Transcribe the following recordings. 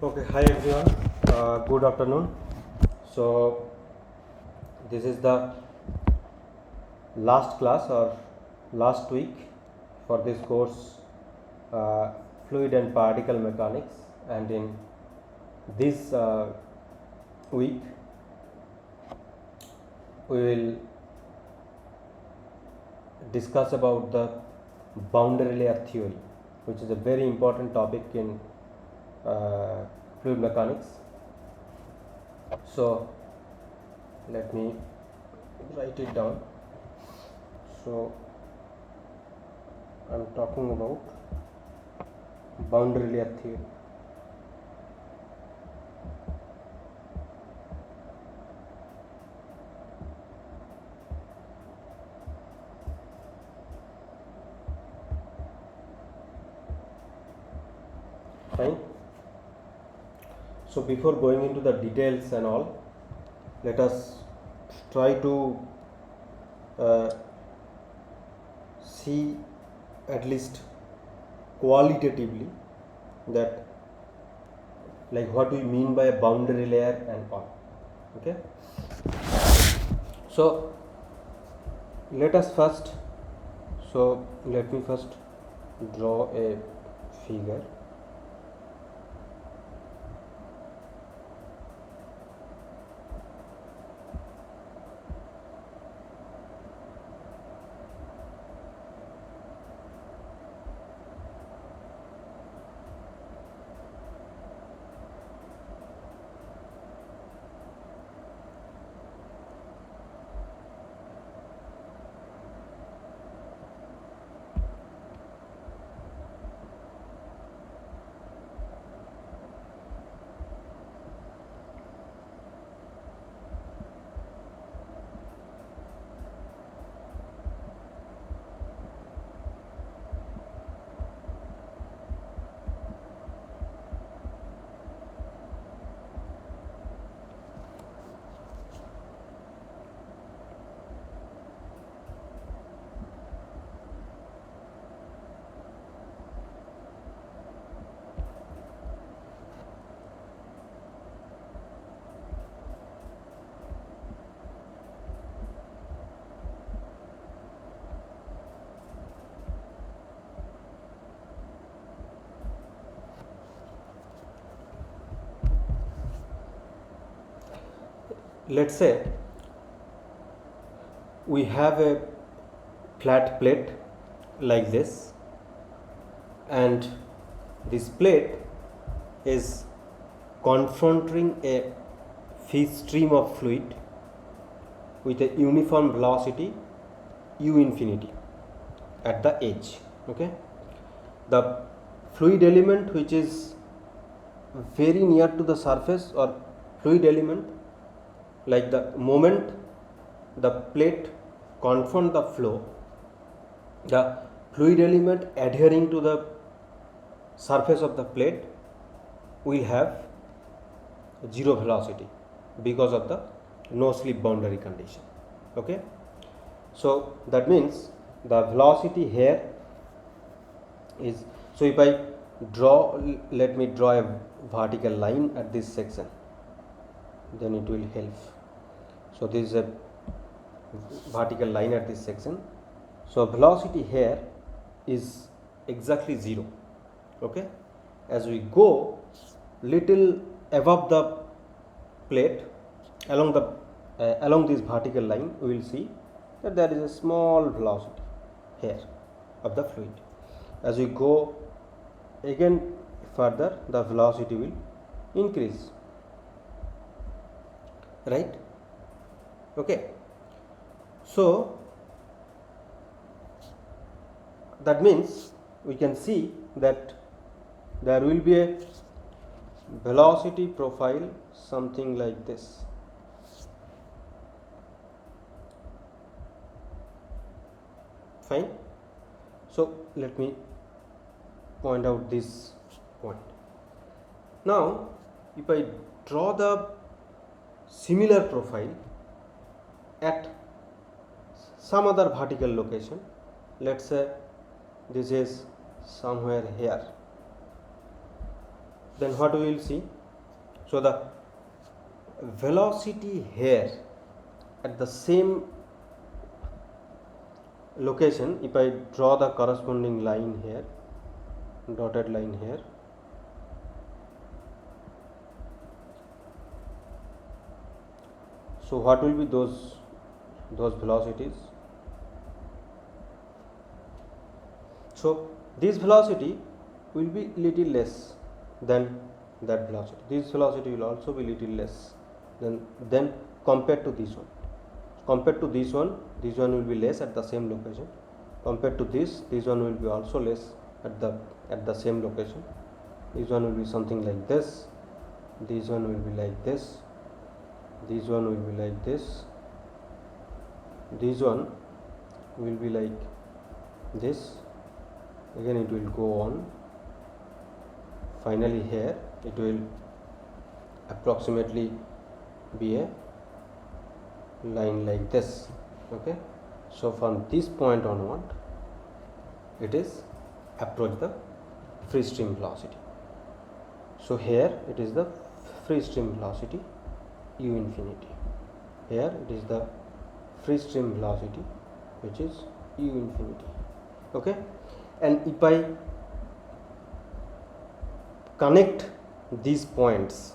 Okay, hi everyone. Good afternoon. So, this is the last class or last week for this course, Fluid and Particle Mechanics. And in this week, we will discuss about the boundary layer theory, which is a very important topic in fluid mechanics. So, let me write it down. So, I am talking about boundary layer theory. Fine. So before going into the details and all, let us try to uh, see at least qualitatively that like what we mean by a boundary layer and all. Okay. So let us first. So let me first draw a figure. Let's say we have a flat plate like this, and this plate is confronting a free stream of fluid with a uniform velocity u infinity at the edge. Okay, the fluid element which is very near to the surface, or fluid element, like the moment the plate confront the flow, the fluid element adhering to the surface of the plate will have zero velocity because of the no slip boundary condition. Okay, so that means the velocity here is, so if I draw, let me draw a vertical line at this section, then it will help. So this is a vertical line at this section, so velocity here is exactly zero. Okay, as we go little above the plate along the along this vertical line, we will see that there is a small velocity here of the fluid. As we go again further, the velocity will increase, right? Okay, so that means we can see that there will be a velocity profile something like this. Fine. So let me point out this point. Now if I draw the similar profile at some other vertical location, let's say this is somewhere here, then what we will see? So the velocity here at the same location, if I draw the corresponding line here, dotted line here, so what will be those velocities? So this velocity will be little less than that velocity. This velocity will also be little less than compared to this one. Compared to this one will be less at the same location. Compared to this one will be also less at the same location. This one will be something like this. This one will be like this. This one will be like this. This one will be like this. Again it will go on. Finally here it will approximately be a line like this. Okay, so from this point onward it is approach the free stream velocity. So here it is the free stream velocity u infinity. Here it is the free stream velocity which is u infinity. Okay, and if I connect these points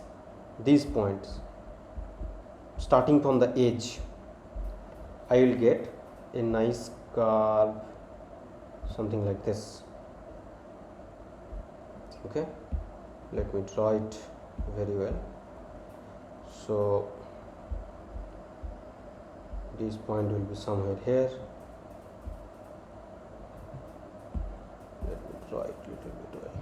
starting from the edge, I will get a nice curve something like this. Okay, let me draw it very well. So this point will be somewhere here. Let me draw it a little bit well.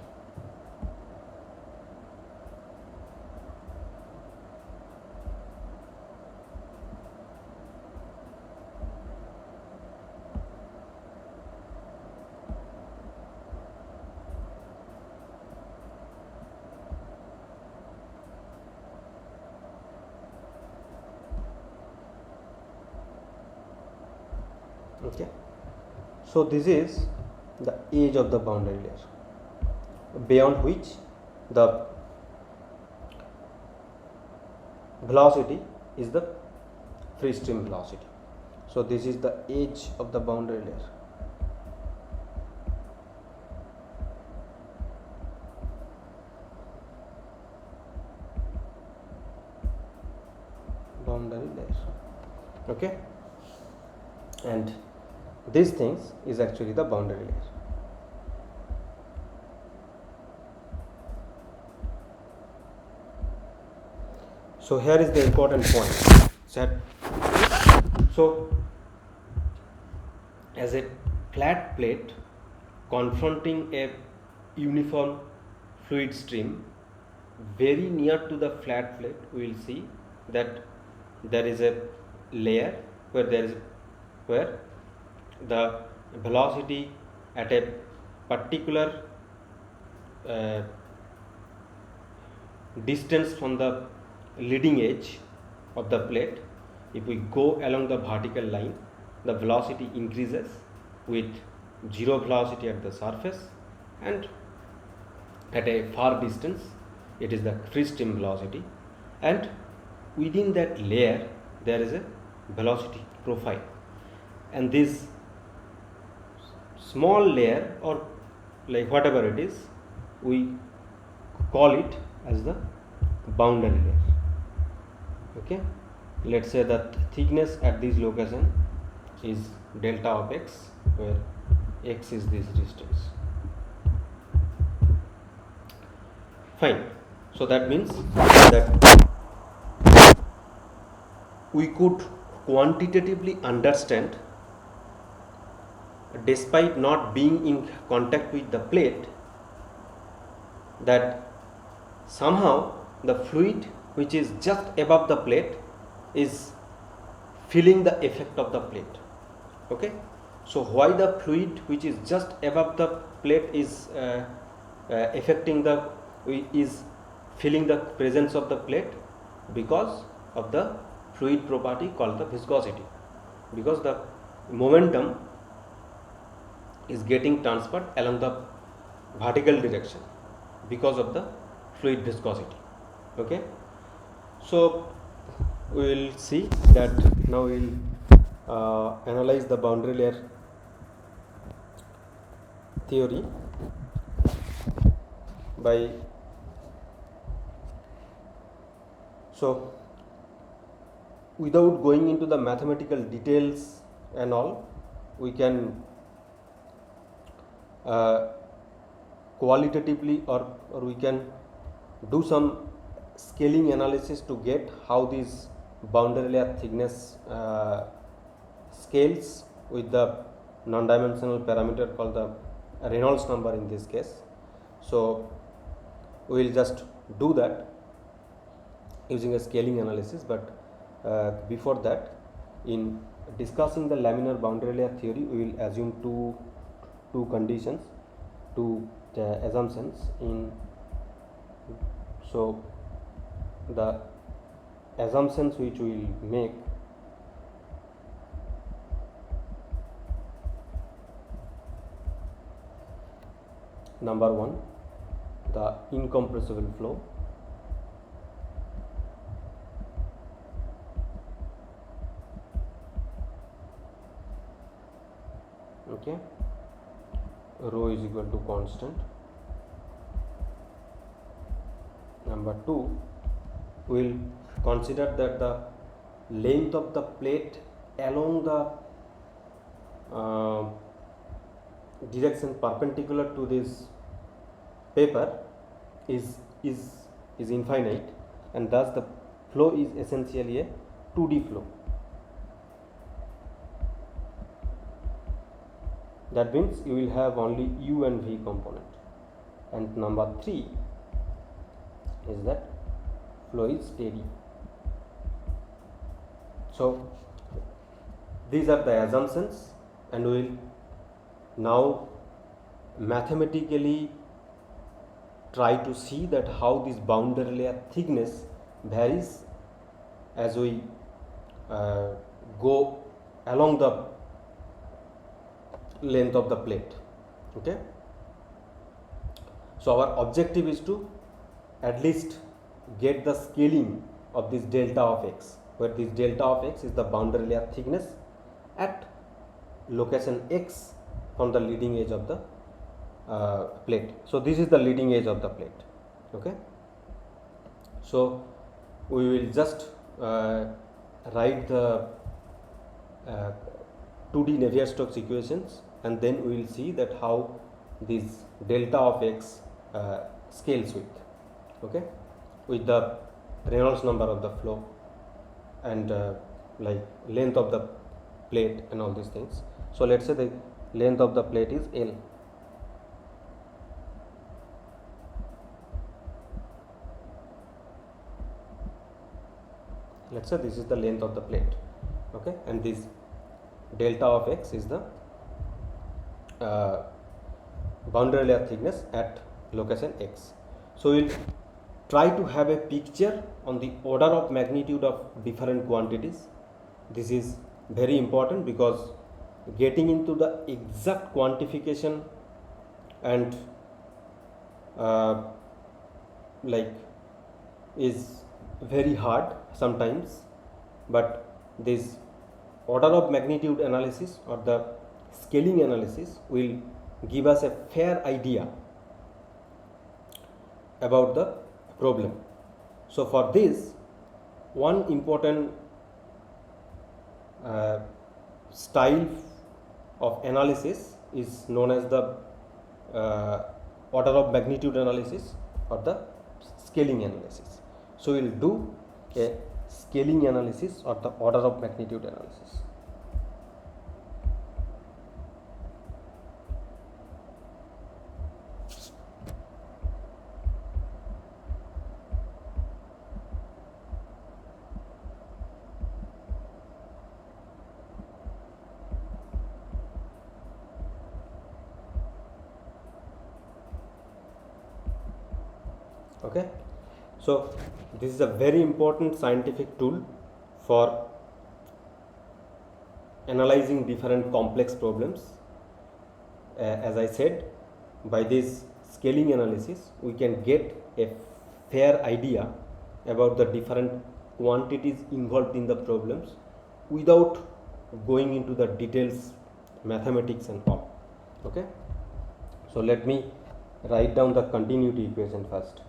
Okay, so this is the edge of the boundary layer, beyond which the velocity is the free stream velocity. So this is the edge of the boundary layer. Okay, and these things is actually the boundary layer. So here is the important point. So as a flat plate confronting a uniform fluid stream, very near to the flat plate we will see that there is a layer where the velocity at a particular distance from the leading edge of the plate, if we go along the vertical line, the velocity increases with zero velocity at the surface, and at a far distance it is the free stream velocity, and within that layer there is a velocity profile, and this small layer, or like whatever it is, we call it as the boundary layer. Okay, let's say that thickness at this location is delta of x, where x is this distance. Fine, so that means that we could quantitatively understand, despite not being in contact with the plate, that somehow the fluid which is just above the plate is feeling the effect of the plate. Okay, so why the fluid which is just above the plate is is feeling the presence of the plate? Because of the fluid property called the viscosity, because the momentum is getting transferred along the vertical direction because of the fluid viscosity. Okay, so we will see that now we will analyze the boundary layer theory by so without going into the mathematical details and all, we can qualitatively or we can do some scaling analysis to get how this boundary layer thickness scales with the non-dimensional parameter called the Reynolds number in this case. So we will just do that using a scaling analysis, but before that, in discussing the laminar boundary layer theory, we will assume two conditions, two assumptions in. So the assumptions which we will make number one, the incompressible flow. Okay, rho is equal to constant. Number two, we will consider that the length of the plate along the direction perpendicular to this paper is infinite, and thus the flow is essentially a 2D flow. That means you will have only u and v component. And number three is that flow is steady. So these are the assumptions, and we will now mathematically try to see that how this boundary layer thickness varies as we go along the length of the plate. Okay, so our objective is to at least get the scaling of this delta of x, where this delta of x is the boundary layer thickness at location x from the leading edge of the plate. So this is the leading edge of the plate. Okay, so we will just write the 2D Navier-Stokes equations, and then we will see that how this delta of x scales with, okay, with the Reynolds number of the flow and like length of the plate and all these things. So let's say the length of the plate is L. Let's say this is the length of the plate, okay, and this delta of x is the boundary layer thickness at location x. So we'll try to have a picture on the order of magnitude of different quantities. This is very important because getting into the exact quantification and like is very hard sometimes, but this order of magnitude analysis or the scaling analysis will give us a fair idea about the problem. So for this, one important style of analysis is known as the order of magnitude analysis or the scaling analysis. So we will do a scaling analysis or the order of magnitude analysis. Okay, so this is a very important scientific tool for analyzing different complex problems. As I said, by this scaling analysis we can get a fair idea about the different quantities involved in the problems without going into the details, mathematics and all. Okay, so let me write down the continuity equation first.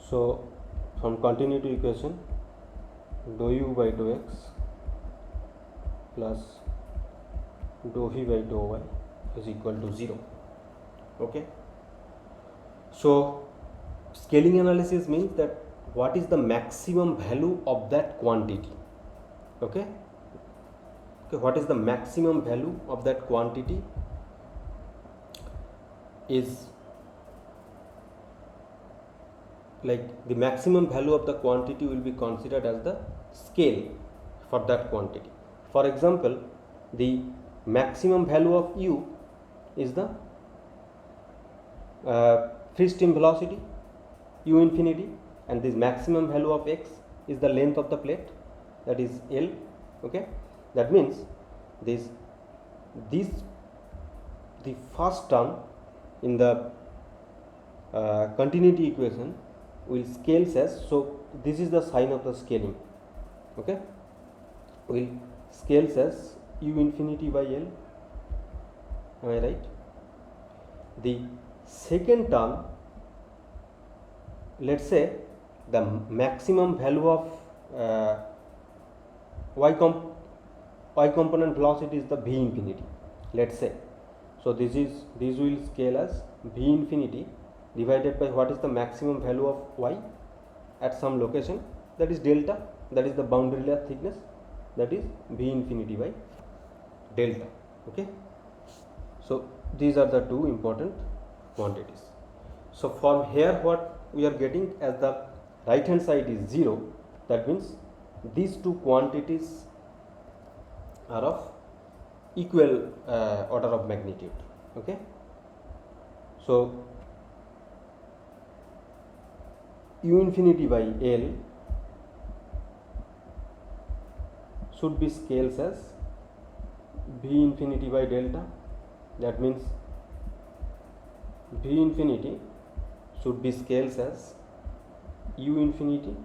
So from continuity equation, dou u by dou x plus dou v by dou y is equal to 0. Okay, so scaling analysis means that what is the maximum value of that quantity. Okay, what is the maximum value of that quantity is like the maximum value of the quantity will be considered as the scale for that quantity. For example, the maximum value of u is the free stream velocity u infinity, and this maximum value of x is the length of the plate, that is L. Okay, that means this the first term in the continuity equation will scales as, so this is the sign of the scaling. Okay, will scales as u infinity by L. Am I right? The second term, let's say the maximum value of y component velocity is the v infinity, let's say. So this will scale as v infinity divided by what is the maximum value of y at some location, that is delta, that is the boundary layer thickness, that is v infinity by delta. Okay, so these are the two important quantities. So from here what we are getting, as the right hand side is 0, that means these two quantities are of equal order of magnitude. Okay, so u infinity by L should be scales as v infinity by delta, that means v infinity should be scales as u infinity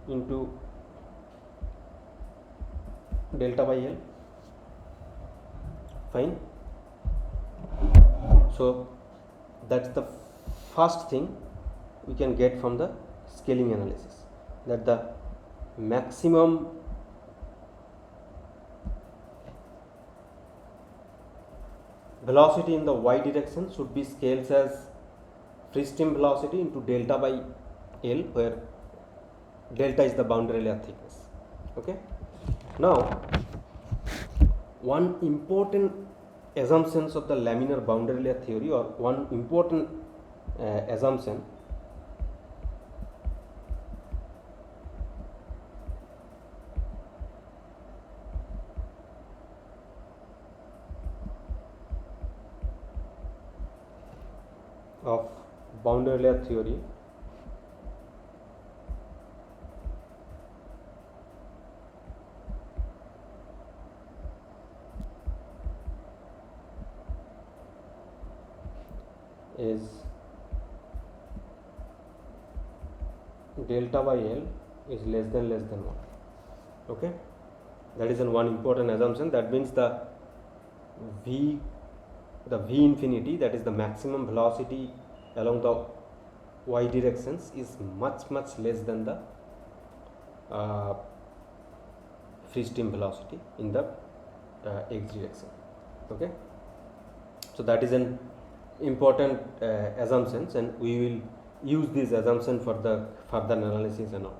into delta by L. Fine. So that's the first thing we can get from the scaling analysis, that the maximum velocity in the y direction should be scales as free stream velocity into delta by L, where delta is the boundary layer thickness. Okay, now one important assumptions of the laminar boundary layer theory, or one important assumption of boundary layer theory is delta by L is less than 1. Okay, that is one important assumption. That means the v infinity, that is the maximum velocity along the y directions, is much less than the free stream velocity in the x direction. Okay, so that is an important assumptions, and we will use this assumption for the further analysis and all.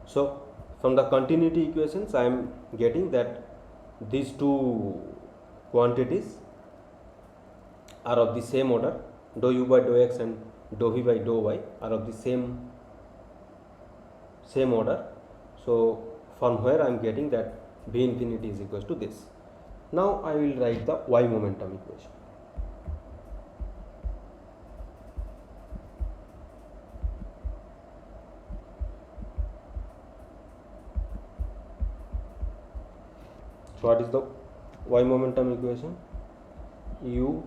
So from the continuity equations I am getting that these two quantities are of the same order, dou u by dou x and dou v by dou y are of the same order. So from where I am getting that v infinity is equals to this. Now I will write the y momentum equation. So what is the y momentum equation? U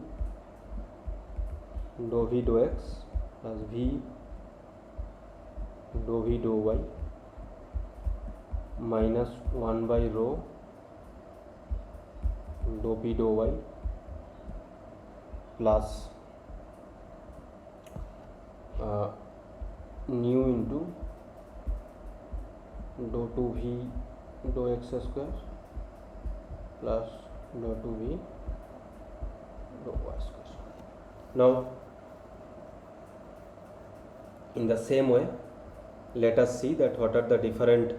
dou v dou x plus v dou v dou y minus 1 by rho dou p dou y plus nu into dou 2v dou x square plus dou 2v dou y square. Now in the same way, let us see that what are the different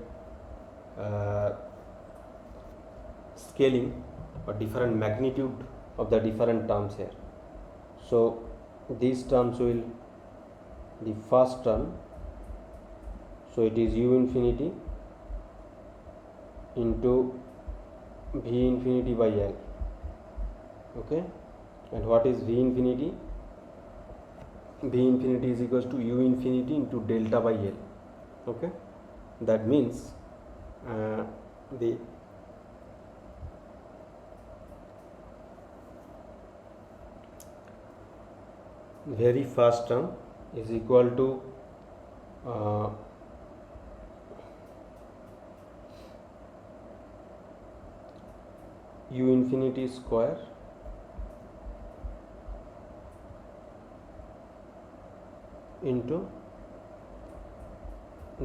scaling or different magnitude of the different terms here. So these terms will, the first term, so it is u infinity into v infinity by L, okay, and what is v infinity? V infinity is equals to u infinity into delta by L, okay. That means the very first term is equal to u infinity square into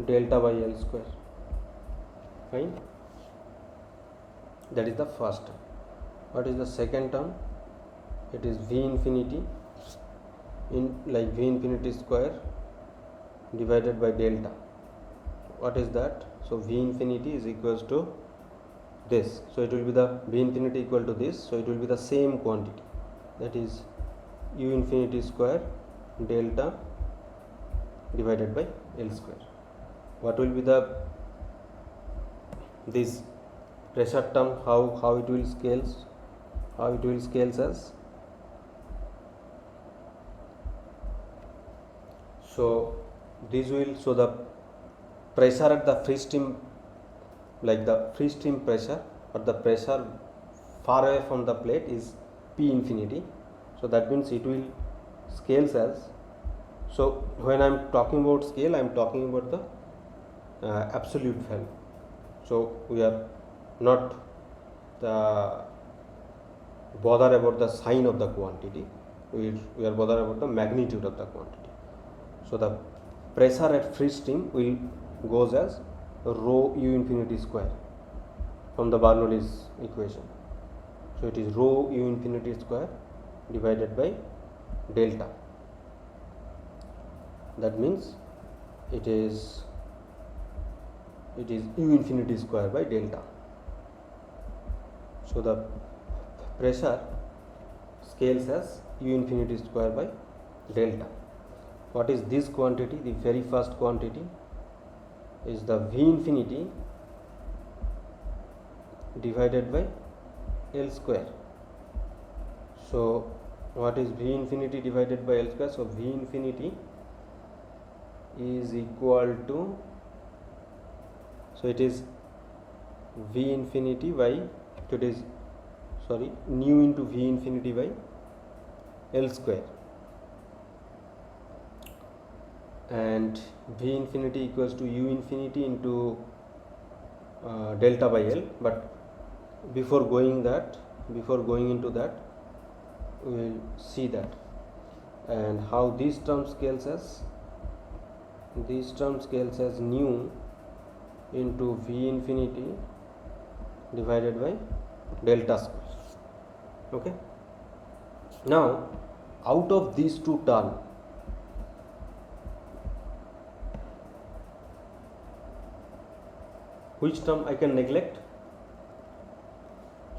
delta by L square. Fine, that is the first term. What is the second term? It is v infinity in like v infinity square divided by delta. What is that? So v infinity is equals to this, so it will be the v infinity equal to this, so it will be the same quantity, that is u infinity square delta divided by L square. What will be the this pressure term, how it will scales, as, so this will, so the pressure at the free stream, like the free stream pressure or the pressure far away from the plate is P infinity, so that means it will scales as, so when I am talking about scale, I am talking about the absolute value, so we are not bother about the sign of the quantity, we are bother about the magnitude of the quantity. So the pressure at free stream will goes as rho u infinity square from the Bernoulli's equation, so it is rho u infinity square divided by delta, that means it is u infinity square by delta. So the pressure scales as u infinity square by delta. What is this quantity? The very first quantity is the v infinity divided by L square. So what is v infinity divided by L square? So v infinity is equal to, so it is v infinity by, so it is, sorry, nu into v infinity by L square, and v infinity equals to u infinity into delta by L. But before going into that, we will see that and how these terms scales as, nu into v infinity divided by delta square, okay. Now out of these two terms, which term I can neglect?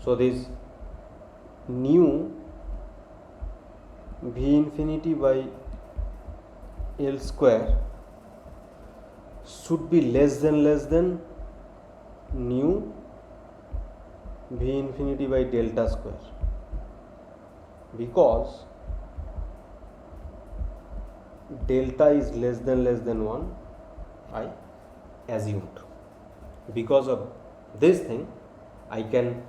So this nu v infinity by L square should be less than nu v infinity by delta square, because delta is less than 1, I assumed. Because of this thing, I can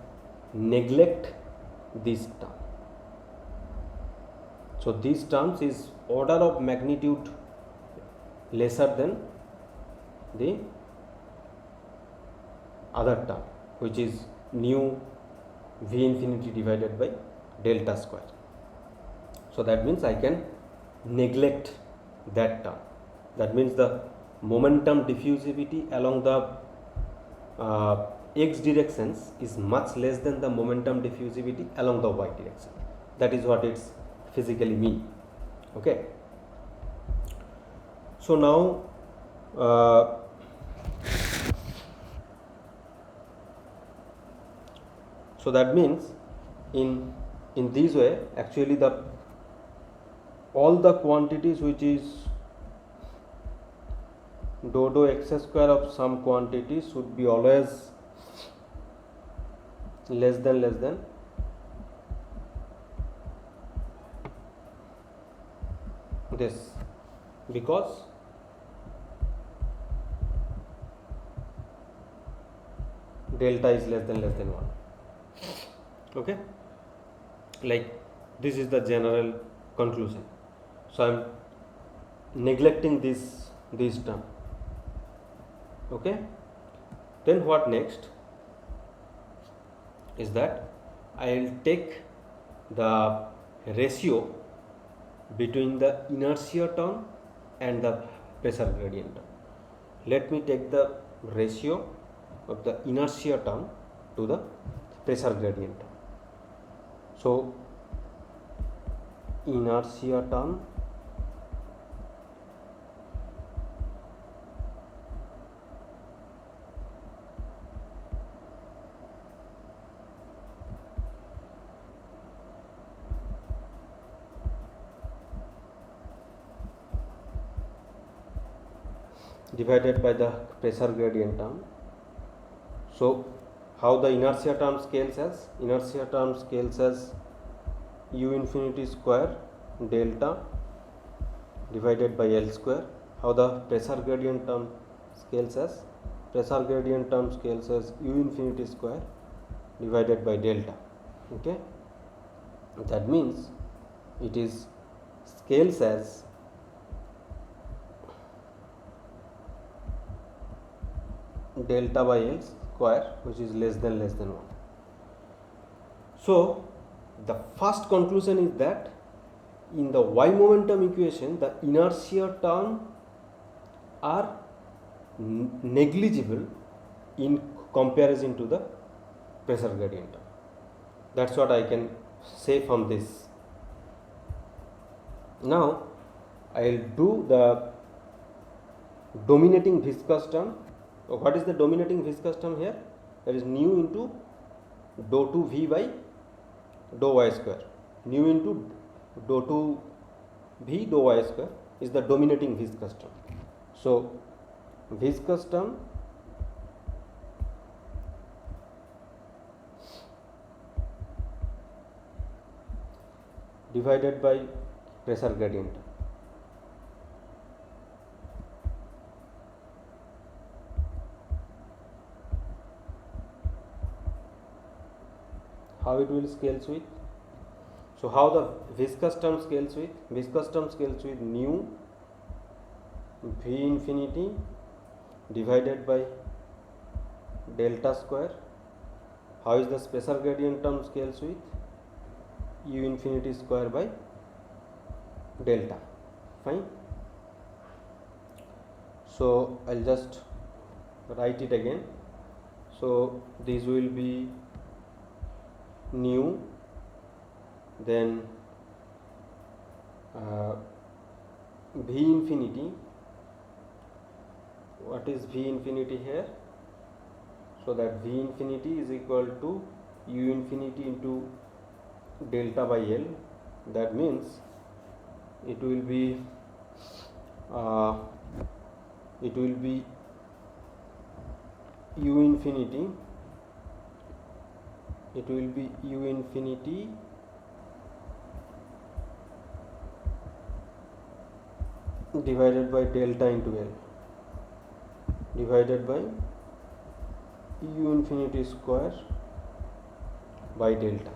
neglect this term. So these terms is order of magnitude lesser than the other term, which is nu v infinity divided by delta square. So that means I can neglect that term. That means the momentum diffusivity along the x directions is much less than the momentum diffusivity along the y direction. That is what it's physically mean. Okay. So now so that means in this way actually the all the quantities which is dou x square of some quantity should be always less than this, because delta is less than 1. Okay, like this is the general conclusion. So I am neglecting this term. Okay, then what next is that I will take the ratio between the inertia term and the pressure gradient term. Let me take the ratio of the inertia term to the pressure gradient term. So inertia term divided by the pressure gradient term. So how the inertia term scales as? Inertia term scales as u infinity square delta divided by L square. How the pressure gradient term scales as? Pressure gradient term scales as u infinity square divided by delta. Okay, that means it is scales as delta by L square, which is less than 1. So the first conclusion is that in the y momentum equation the inertia term are negligible in comparison to the pressure gradient term. That's what I can say from this. Now I will do the dominating viscous term. What is the dominating viscous term here? That is nu into dou 2 v by dou y square. Nu into dou 2 v dou y square is the dominating viscous term. So viscous term divided by pressure gradient. How it will scales with? So how the viscous term scales with? Viscous term scales with nu v infinity divided by delta square. How is the pressure gradient term scales with? U infinity square by delta. Fine. So I'll just write it again. So this will be nu, then v infinity. What is v infinity here? So that v infinity is equal to u infinity into delta by L. That means it will be u infinity. It will be u infinity divided by delta into L divided by u infinity square by delta.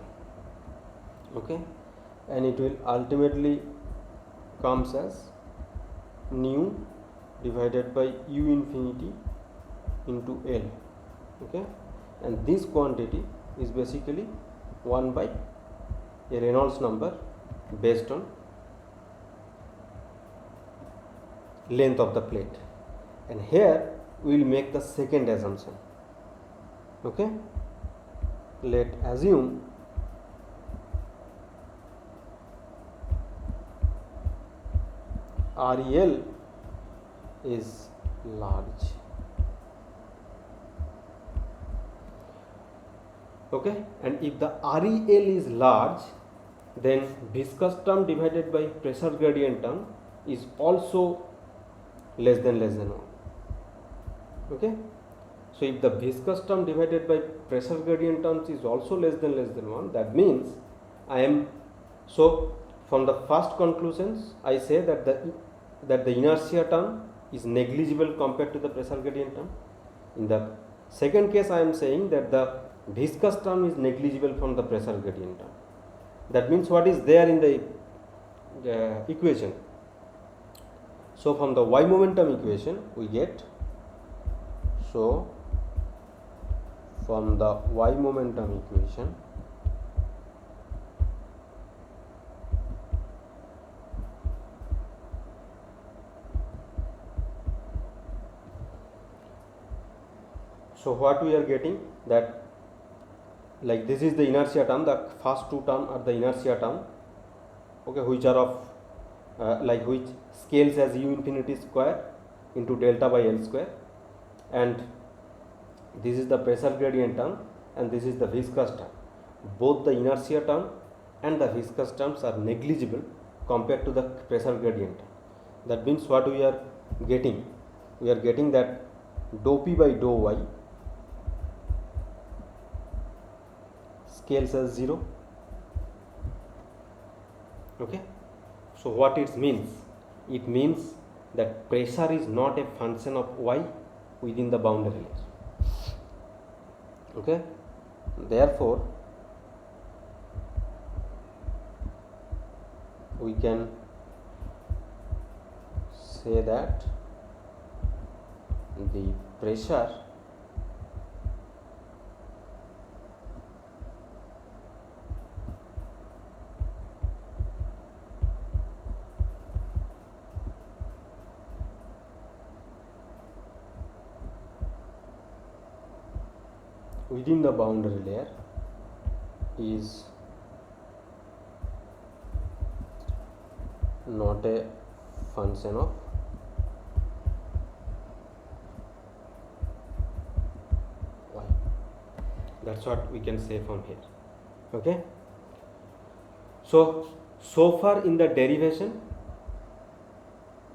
Okay, and it will ultimately comes as nu divided by u infinity into L. Okay, and this quantity is basically 1 by a Reynolds number based on length of the plate. And here we will make the second assumption. Okay, let assume REL is large. Okay, and if the REL is large, then viscous term divided by pressure gradient term is also less than 1. Okay, so if the viscous term divided by pressure gradient terms is also less than 1, that means I am, so from the first conclusions I say that the inertia term is negligible compared to the pressure gradient term. In the second case I am saying that the viscous term is negligible from the pressure gradient term. That means what is there in the equation. So from the y momentum equation we get, so from the y momentum equation so what we are getting, that like this is the inertia term, the first two term are the inertia term, okay, which are of like which scales as u infinity square into delta by L square, and this is the pressure gradient term and this is the viscous term. Both the inertia term and the viscous terms are negligible compared to the pressure gradient term. That means what we are getting? We are getting that dou p by dou y scales as 0. Okay, so what it means? It means that pressure is not a function of y within the boundary layer. Okay, therefore we can say that the pressure within the boundary layer is not a function of y. That's what we can say from here. Okay, so far in the derivation,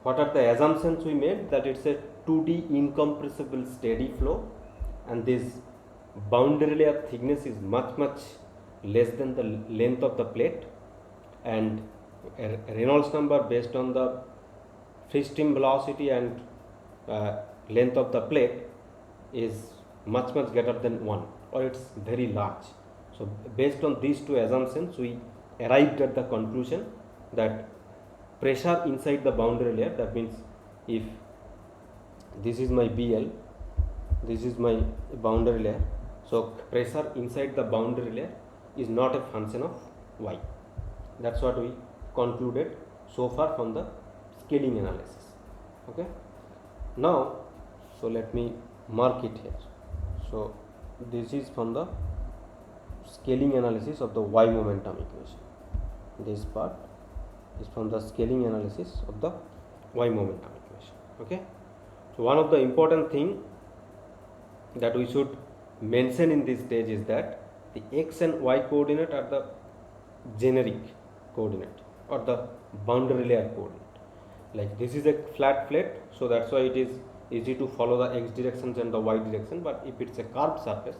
what are the assumptions we made? That it's a 2D incompressible steady flow, and this boundary layer thickness is much less than the length of the plate, and a Reynolds number based on the free stream velocity and length of the plate is much greater than 1, or it's very large. So based on these two assumptions we arrived at the conclusion that pressure inside the boundary layer, that means if this is my BL, this is my boundary layer, so pressure inside the boundary layer is not a function of y. That's what we concluded so far from the scaling analysis. Okay, now so let me mark it here. So this is from the scaling analysis of the y momentum equation. This part is from the scaling analysis of the y momentum equation. Okay, so one of the important thing that we should mention in this stage is that the x and y coordinate are the generic coordinate or the boundary layer coordinate. Like this is a flat plate, so that's why it is easy to follow the x directions and the y direction. But if it's a curved surface,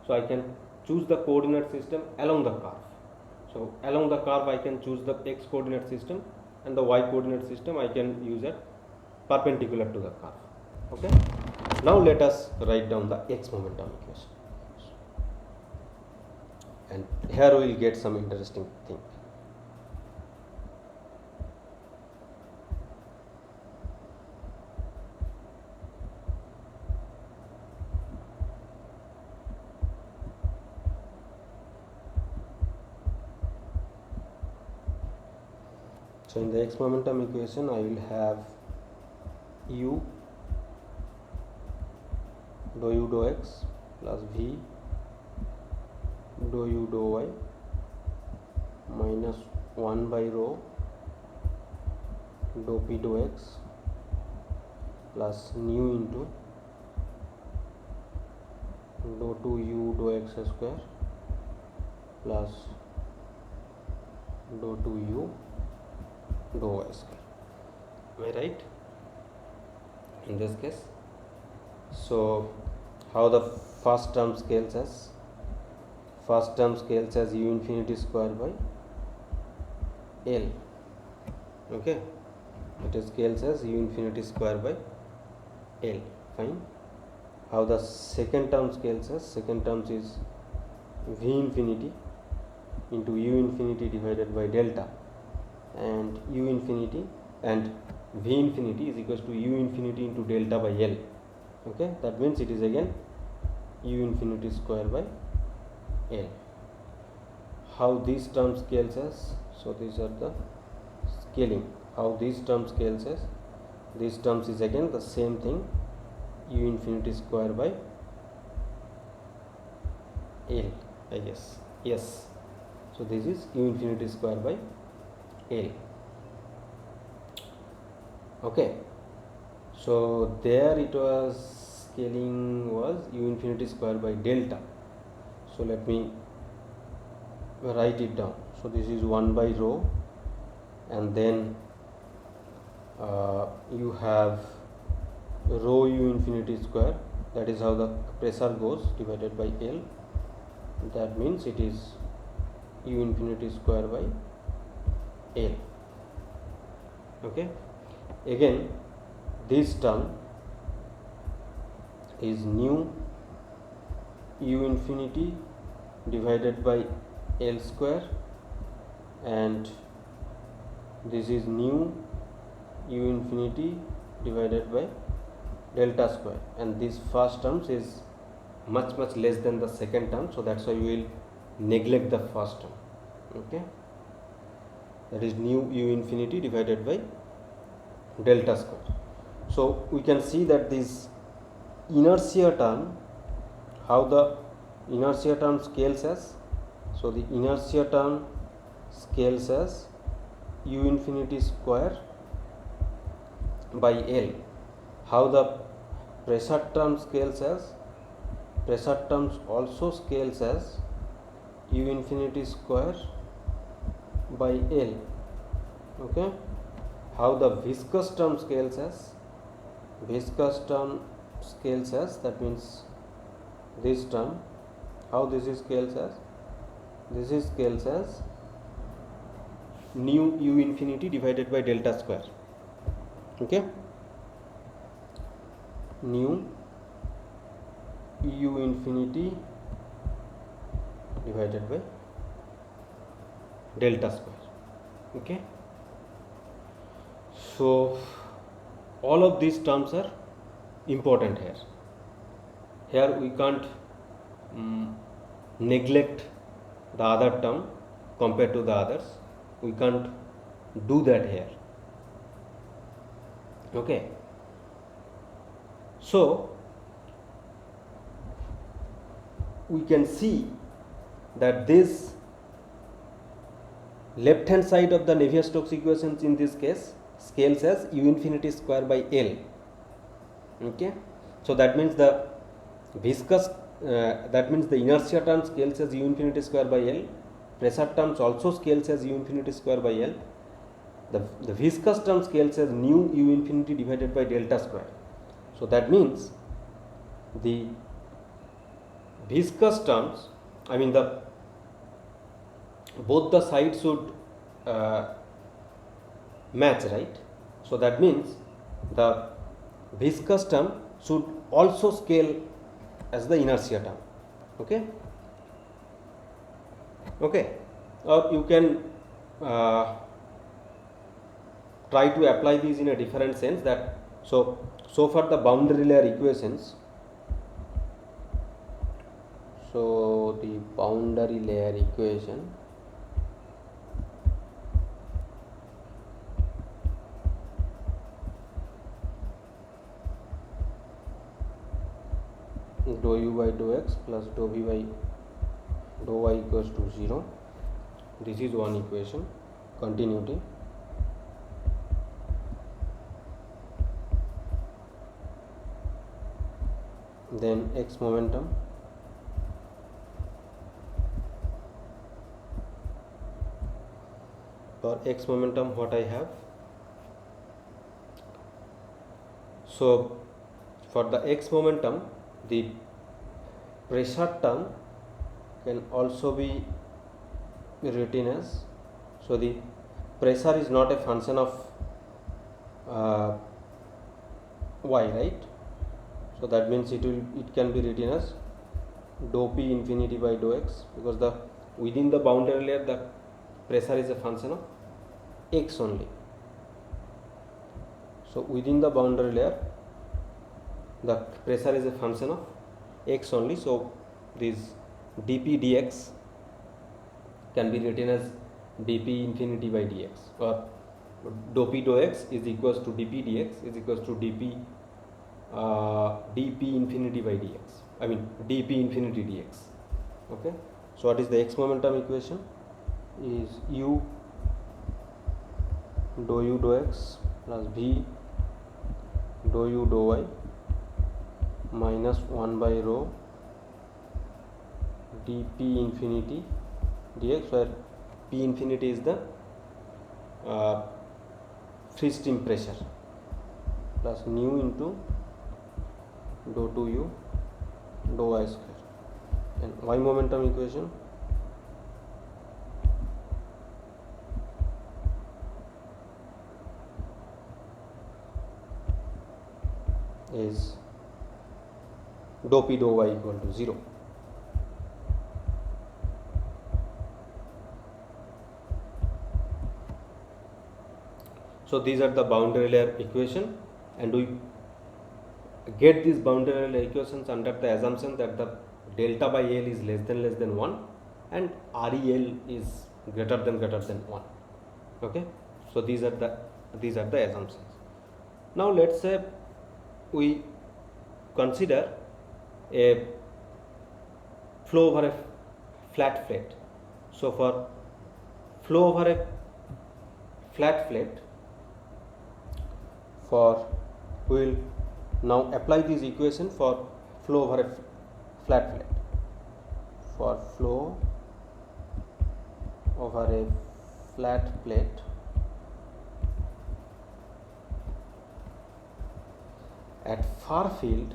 so I can choose the coordinate system along the curve. So along the curve I can choose the x coordinate system, and the y coordinate system I can use it perpendicular to the curve. Okay, now let us write down the x momentum equation. and here we will get some interesting thing. So in the x momentum equation I will have u dou u dou x plus v dou u dou y minus 1 by rho dou p dou x plus nu into dou 2u dou x square plus dou 2u dou y square. Am I right in this case? So how the first term scales as? First term scales as u infinity square by L. Okay, it scales as u infinity square by L. Fine. How the second term scales as? Second term is v infinity into u infinity divided by delta, and u infinity and v infinity is equals to u infinity into delta by L. Okay, that means it is again u infinity square by L. How these terms scales as? So these are the scaling. How these terms scales as? These terms is again the same thing, u infinity square by L, I guess. Yes, so this is u infinity square by L. Okay, so there it was scaling was u infinity square by delta. So let me write it down. So this is 1 by rho, and then you have rho u infinity square, that is how the pressure goes, divided by L. That means it is u infinity square by L. Okay, again this term is nu u infinity divided by L square, and this is nu u infinity divided by delta square, and this first terms is much less than the second term, so that's why we will neglect the first term. Okay, that is nu u infinity divided by delta square. So we can see that this inertia term, how the inertia term scales as? So the inertia term scales as u infinity square by L. How the pressure term scales as? Pressure terms also scales as u infinity square by L. Okay, how the viscous term scales as? Viscous term scales as, that means this term, how this is scales as? This is scales as nu u infinity divided by delta square. Okay, nu u infinity divided by delta square. Okay, so all of these terms are important here. Here we can't neglect the other term compared to the others. We can't do that here. Okay, so we can see that this left hand side of the Navier-Stokes equations in this case scales as u infinity square by L. Okay, so that means the viscous that means the inertia term scales as u infinity square by L. Pressure terms also scales as u infinity square by L. The viscous term scales as nu u infinity divided by delta square. So that means the viscous terms, I mean the both the sides should match, right? So that means the viscous term should also scale as the inertia term. Okay, Okay, or you can uh, try to apply these in a different sense. That so for the boundary layer equations, so the boundary layer equation, dou u by dou x plus dou v by dou y equals to 0. This is one equation, continuity. Then x momentum, for x momentum what I have, so for the x momentum the pressure term can also be written as, so the pressure is not a function of y, right? So that means it can be written as dou p infinity by dou x, because the within the boundary layer the pressure is a function of x only. So within the boundary layer the pressure is a function of x only. So this dp dx can be written as dp infinity by dx, or dou p dou x is equals to dp dx is equals to dp dp infinity by dx, I mean dp infinity dx. Okay, so what is the x momentum equation? Is u dou u dou x plus v dou u dou y minus 1 by rho dp infinity dx, where p infinity is the free stream pressure, plus nu into dou 2u dou y square. And y momentum equation is dou p dou y equal to 0. So these are the boundary layer equation, and we get these boundary layer equations under the assumption that the delta by L is less than 1 and REL is greater than 1. Okay, so these are the assumptions. Now let's say we consider a flow over a flat plate. So for flow over a flat plate, we will now apply this equation for flow over a flat plate. For flow over a flat plate, at far field,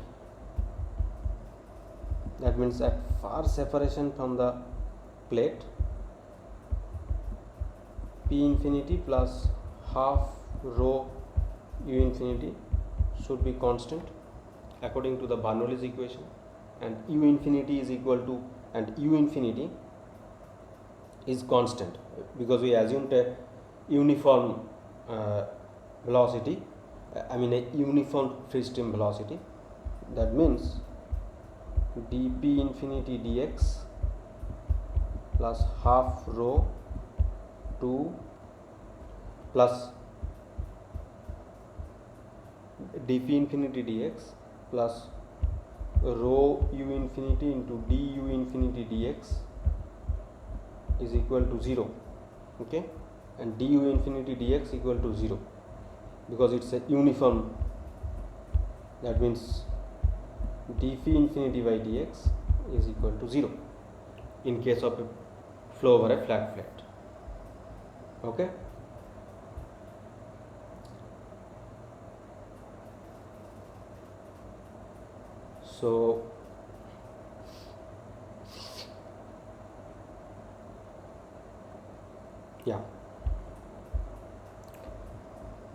that means at far separation from the plate, p infinity plus half rho u infinity should be constant according to the Bernoulli's equation, and u infinity is equal to, and u infinity is constant because we assumed a uniform velocity, I mean a uniform free stream velocity. That means dp infinity dx plus half rho 2 plus dp infinity dx plus rho u infinity into du infinity dx is equal to 0. Okay, and du infinity dx equal to 0 because it's a uniform. That means dp infinity by dx is equal to 0 in case of a flow over a flat plate. Okay, so yeah,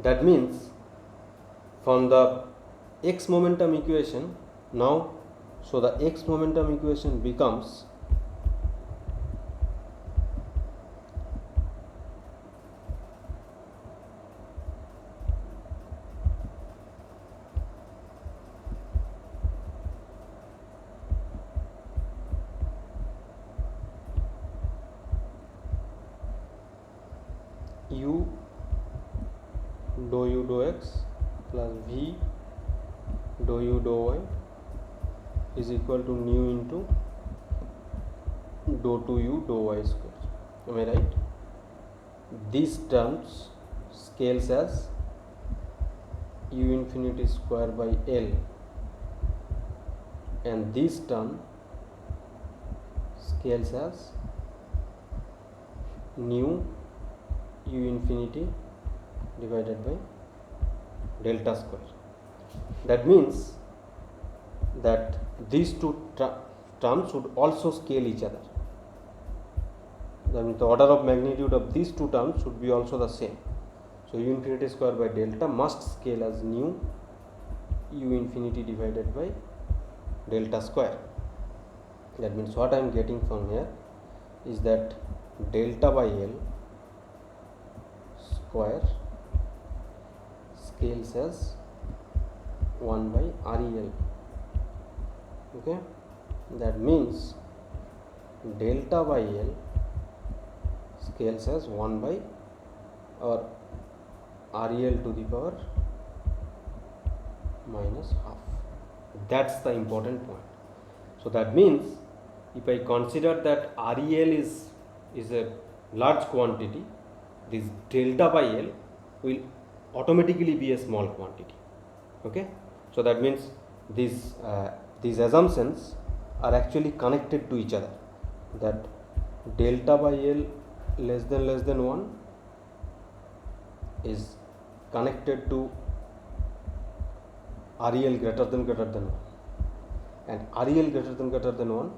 that means from the x momentum equation now, so the x momentum equation becomes u dou u dou x plus v dou u dou y is equal to nu into dou 2u dou y square. Am I right? These terms scales as u infinity square by L, and this term scales as nu u infinity divided by delta square. That means that these two terms would also scale each other. That means the order of magnitude of these two terms should be also the same. So u infinity square by delta must scale as nu u infinity divided by delta square. That means what I am getting from here is that delta by L square scales as 1 by REL. Okay, that means delta by L scales as 1 by or REL to the power minus half. That's the important point. So that means if I consider that REL is a large quantity, this delta by L will automatically be a small quantity. Okay, so that means these assumptions are actually connected to each other, that delta by L less than 1 is connected to REL greater than 1, and REL greater than 1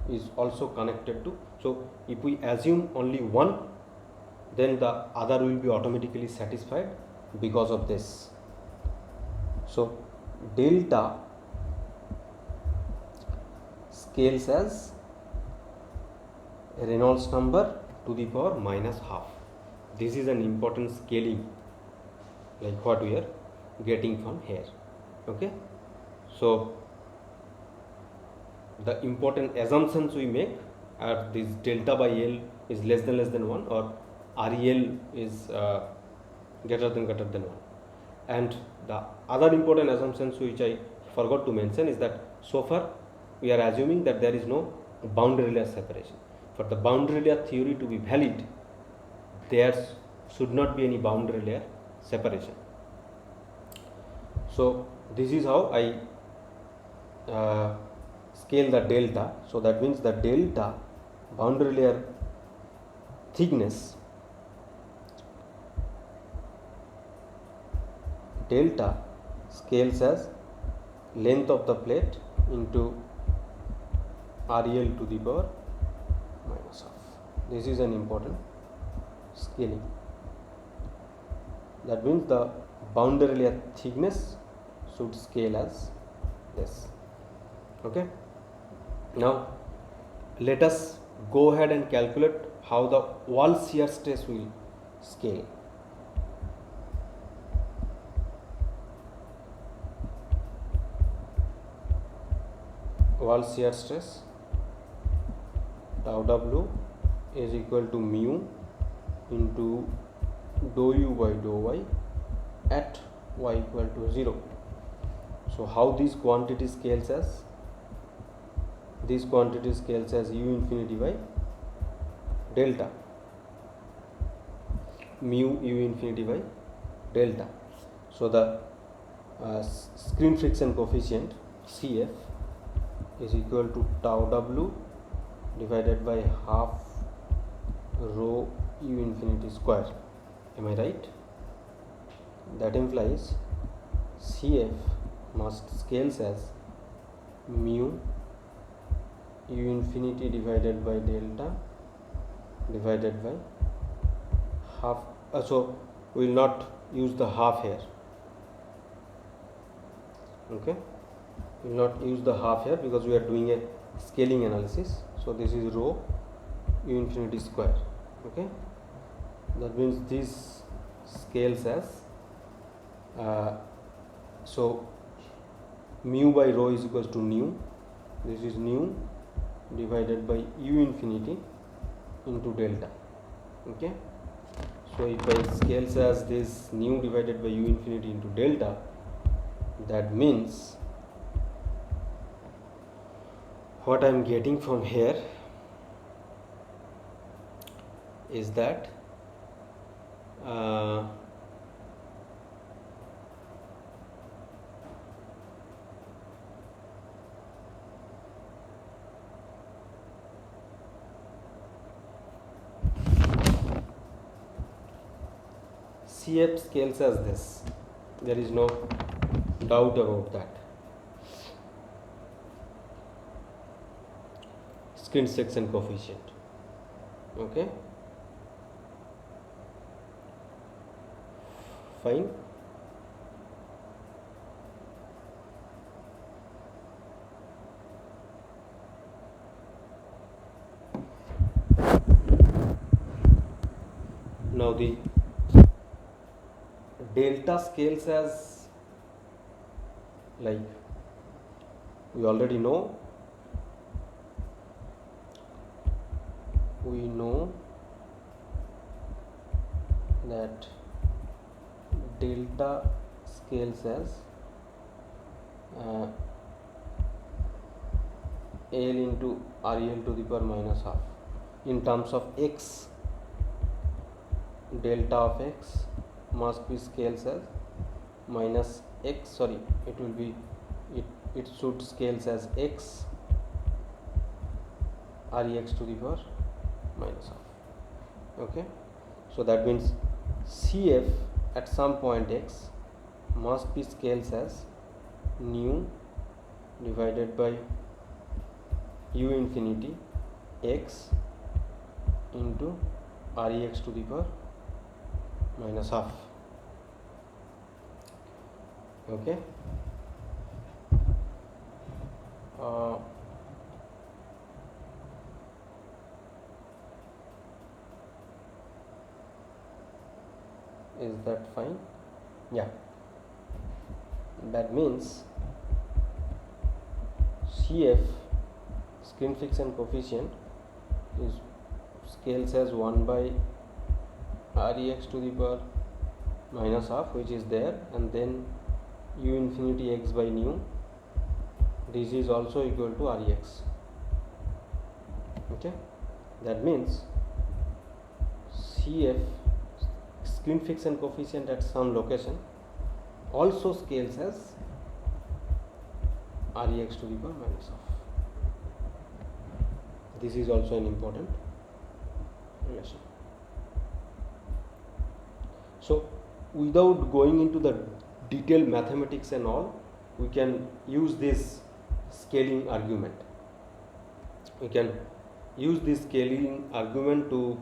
is also connected to. So if we assume only one, then the other will be automatically satisfied because of this. So delta scales as Reynolds number to the power minus half. This is an important scaling, like what we are getting from here. Okay, so the important assumptions we make are this delta by L is less than 1 or REL is greater than 1, and the other important assumptions which I forgot to mention is that so far we are assuming that there is no boundary layer separation. For the boundary layer theory to be valid, there should not be any boundary layer separation. So this is how I scale the delta. So that means the delta boundary layer thickness, delta scales as length of the plate into REL to the power minus half. This is an important scaling. That means the boundary layer thickness should scale as this. Okay, now let us go ahead and calculate how the wall shear stress will scale. Wall shear stress, tau W is equal to mu into dou u by dou y at y equal to 0. So how these quantities scales as? These quantities scales as u infinity by delta, mu u infinity by delta. So the screen friction coefficient CF is equal to tau W divided by half rho u infinity square. Am I right? That implies CF must scales as mu u infinity divided by delta divided by half. So we will not use the half here. Okay, we will not use the half here because we are doing a scaling analysis. So this is rho u infinity square. Okay, that means this scales as so mu by rho is equals to nu. This is nu divided by u infinity into delta. Okay, So if I scales as this nu divided by u infinity into delta, that means what I am getting from here is that CF scales as this. There is no doubt about that. Skin section coefficient. Okay. Fine. Now the delta scales as, like we already know, that delta scales as L into REL to the power minus half. In terms of x, delta of x must be scales as minus x, sorry, it will be, it should scales as x Rex to the power minus half. Okay, so that means CF at some point x must be scales as nu divided by u infinity x into Rex to the power minus half. Okay. Is that fine? Yeah. That means CF, skin friction coefficient, is scales as 1 by Rex to the power minus half, which is there, and then u infinity x by nu. This is also equal to Rex. Okay, that means CF, skin friction coefficient at some location, also scales as Rex to the power minus half. This is also an important relation. So without going into the detailed mathematics and all, we can use this scaling argument. We can use this scaling argument to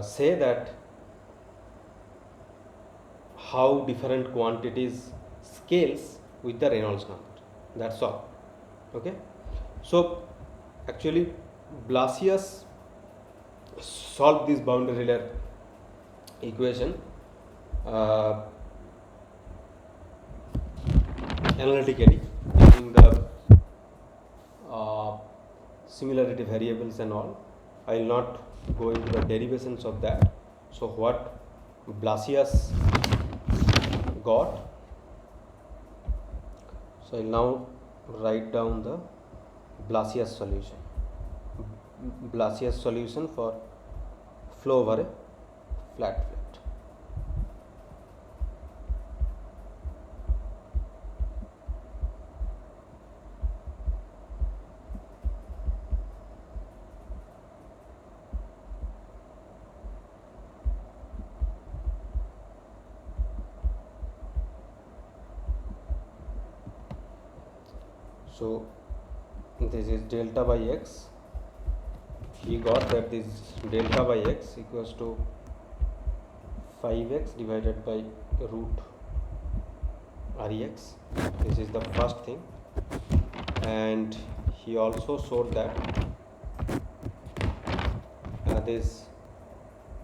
say that how different quantities scales with the Reynolds number. That's all. Okay. So actually Blasius solved this boundary layer equation analytically using the similarity variables and all. I will not go into the derivations of that. So what Blasius got, so I will now write down the Blasius solution. Blasius solution for flow over a flat plate. So this is delta by x. We got that this delta by x equals to 5x divided by root Rex. This is the first thing, and he also showed that this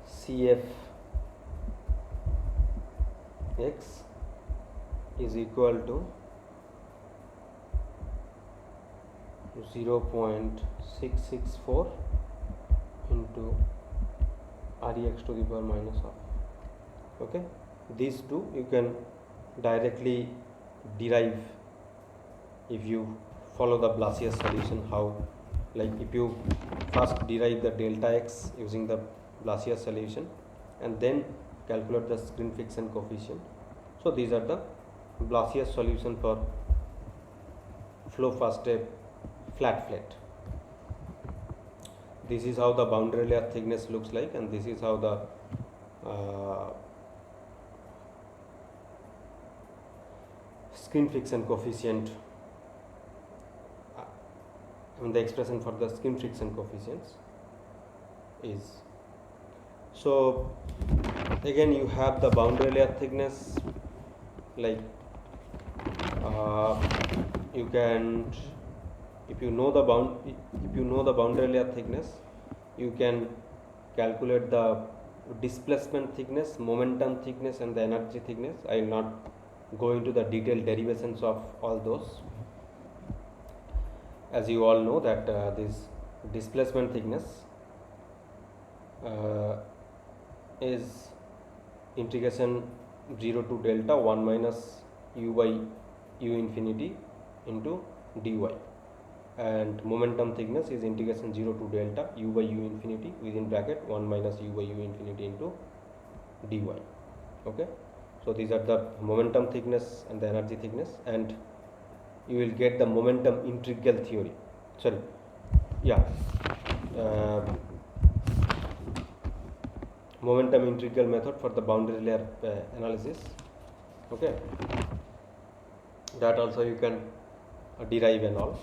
CF x is equal to 0.664 into Rex to the power minus half. Okay, these two you can directly derive if you follow the Blasius solution. How, like, if you first derive the delta x using the Blasius solution and then calculate the screen friction coefficient. So these are the Blasius solution for flow fast step flat plate. This is how the boundary layer thickness looks like, and this is how the screen friction coefficient, the expression for the screen friction coefficients is. So again you have the boundary layer thickness, like you can, if you know the boundary layer thickness, you can calculate the displacement thickness, momentum thickness, and the energy thickness. I will not go into the detailed derivations of all those. As you all know that this displacement thickness is integration 0 to delta 1 minus u by u infinity into dy, and momentum thickness is integration 0 to delta u by u infinity within bracket 1 minus u by u infinity into dy. Okay, so these are the momentum thickness and the energy thickness, and you will get the momentum integral theory. Momentum integral method for the boundary layer analysis. Okay, that also you can derive and all.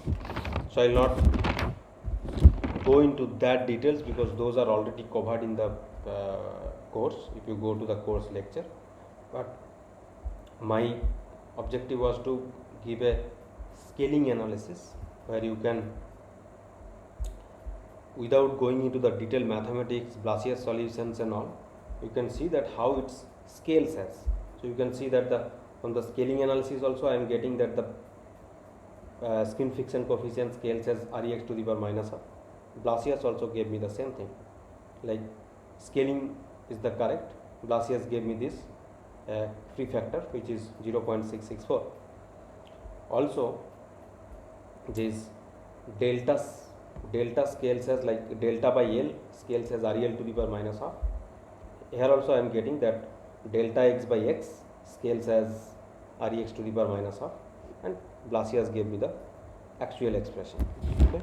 So I will not go into that details because those are already covered in the course if you go to the course lecture. But my objective was to give a scaling analysis where you can, without going into the detailed mathematics, Blasius solutions and all, you can see that how it scales as. So you can see that from the scaling analysis also I am getting that the screen friction coefficient scales as Rex to the power minus half. Blasius also gave me the same thing, like scaling is the correct. Blasius gave me this free factor which is 0.664. Also this delta scales as, like, delta by L scales as REL to the power minus half. Here also I am getting that delta x by x scales as Rex to the power minus half, and Blasius gave me the actual expression. Okay,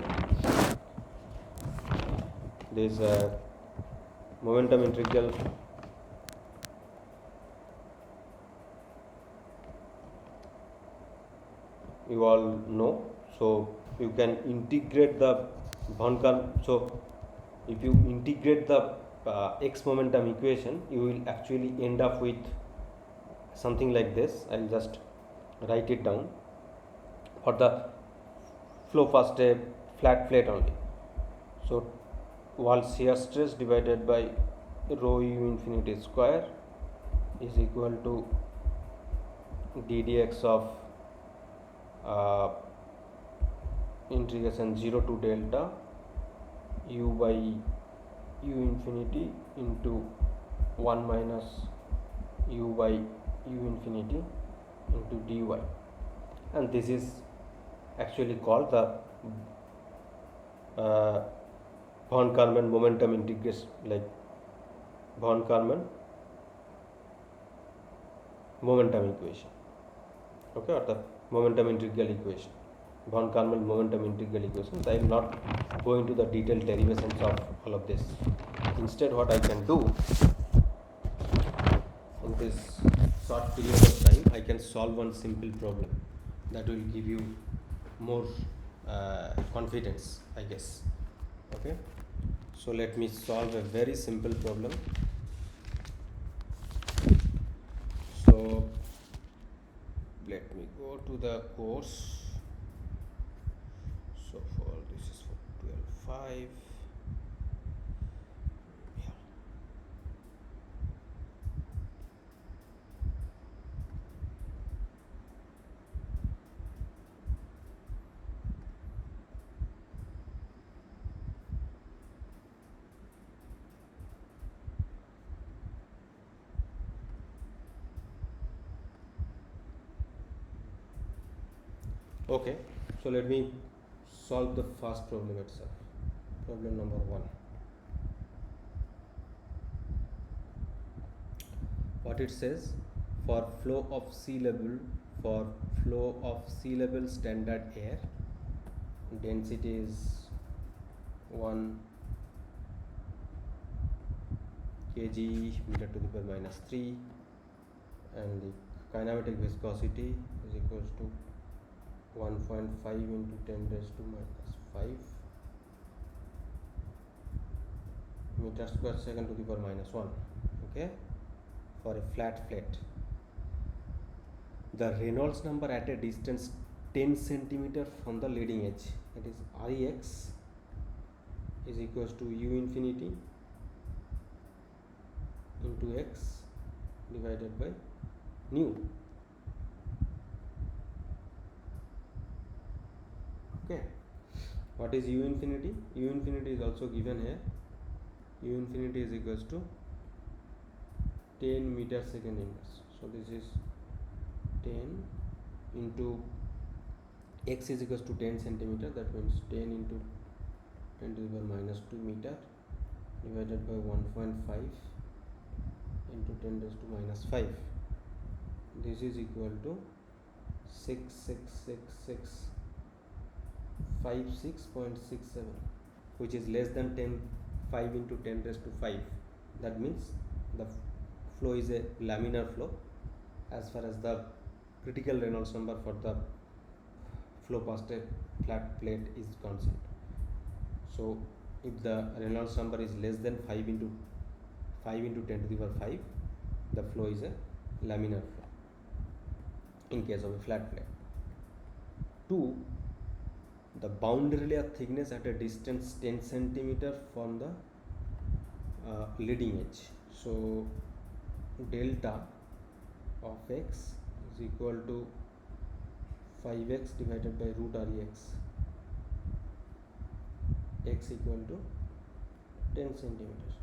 this momentum integral you all know. So you can integrate the von Karman. So if you integrate the x momentum equation, you will actually end up with something like this. I'll just write it down for the flow fast flat plate only. So wall shear stress divided by rho u infinity square is equal to ddx of integration 0 to delta u by u infinity into 1 minus u by u infinity into dy, and this is actually called the von Karman momentum integration, like von Karman momentum equation. Okay, or the momentum integral equation, von Karman momentum integral equations. I will not go into the detailed derivations of all of this. Instead, what I can do in this short period of time, I can solve one simple problem that will give you more confidence, I guess. Okay, so let me solve a very simple problem. So let me go to the course. So for this is for 12.5. Okay, so let me solve the first problem itself. Problem number 1. What it says, for flow of sea level standard air, density is 1 kg meter to the power minus 3, and the kinematic viscosity is equals to 1.5 into 10 raised to minus 5 meter square second to the power minus 1. Okay, for a flat plate. The Reynolds number at a distance 10 centimeter from the leading edge, it is Rex, is equals to U infinity into X divided by nu. Okay, what is U infinity? U infinity is also given here. U infinity is equals to 10 meter second inverse. So this is 10 into X is equals to 10 centimeter, that means 10 into 10 to the power minus 2 meter divided by 1.5 into 10 raised to minus 5. This is equal to 66656.67, which is less than 5 into 10 raised to 5. That means the flow is a laminar flow as far as the critical Reynolds number for the flow past a flat plate is concerned. So if the Reynolds number is less than 5 into 10 to the power 5, the flow is a laminar flow in case of a flat plate. 2. The boundary layer thickness at a distance 10 centimeter from the leading edge. So delta of X is equal to 5x divided by root Rex. X equal to 10 centimeters.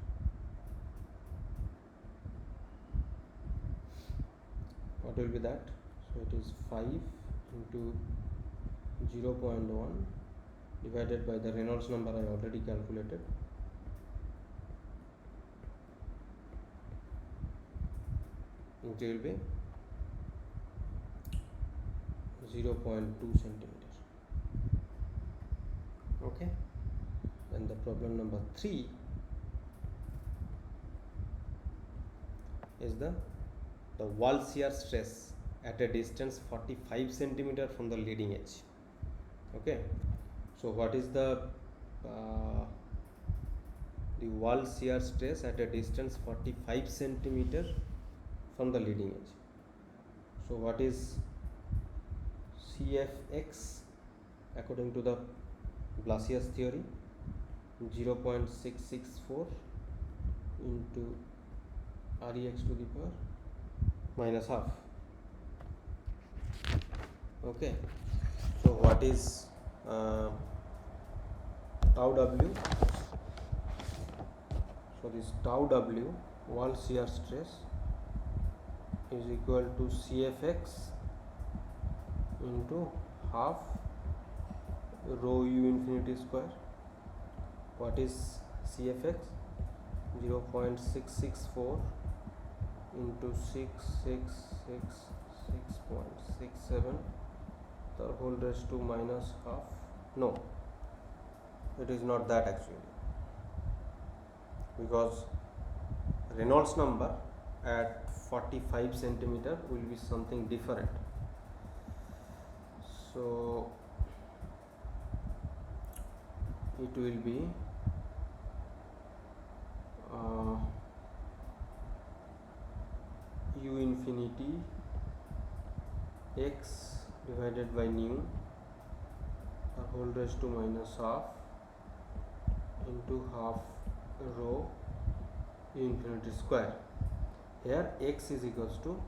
What will be that? So it is 5 into 0.1 divided by the Reynolds number I already calculated, which will be 0.2 centimeters. Okay, and the problem number 3 is the wall shear stress at a distance 45 centimeter from the leading edge. Okay, so what is the wall shear stress at a distance 45 centimeter from the leading edge? So what is CFX according to the Blasius theory? 0.664 into Rex to the power minus half. Okay, so what is tau W? So this tau W, wall shear stress, is equal to CFX into half rho U infinity square. What is CFX? 0.664 into 666.67 the whole raised to minus half. No, it is not that actually, because Reynolds number at 45 centimeter will be something different. So it will be U infinity X divided by nu the whole raised to minus half into half rho U infinity square. Here X is equals to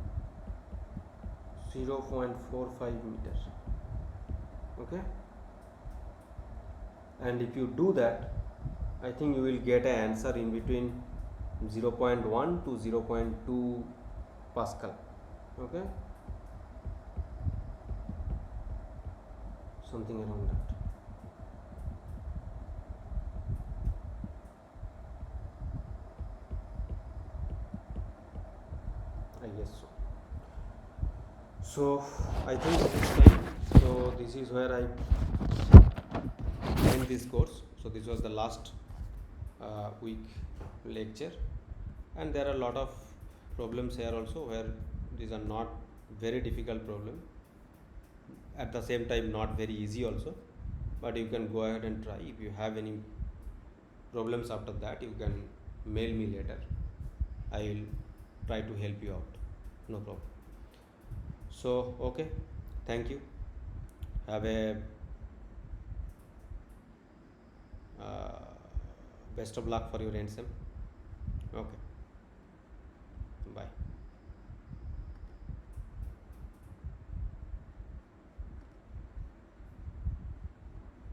0.45 meters. Okay, and if you do that, I think you will get an answer in between 0.1 to 0.2 Pascal. Okay, something around that. I guess so. So I think this is time. So this is where I end this course. So this was the last week lecture, and there are a lot of problems here also where these are not very difficult problem, at the same time not very easy also, but you can go ahead and try. If you have any problems after that, you can mail me later. I will try to help you out, no problem. So okay, thank you. Have a best of luck for your exam. Okay.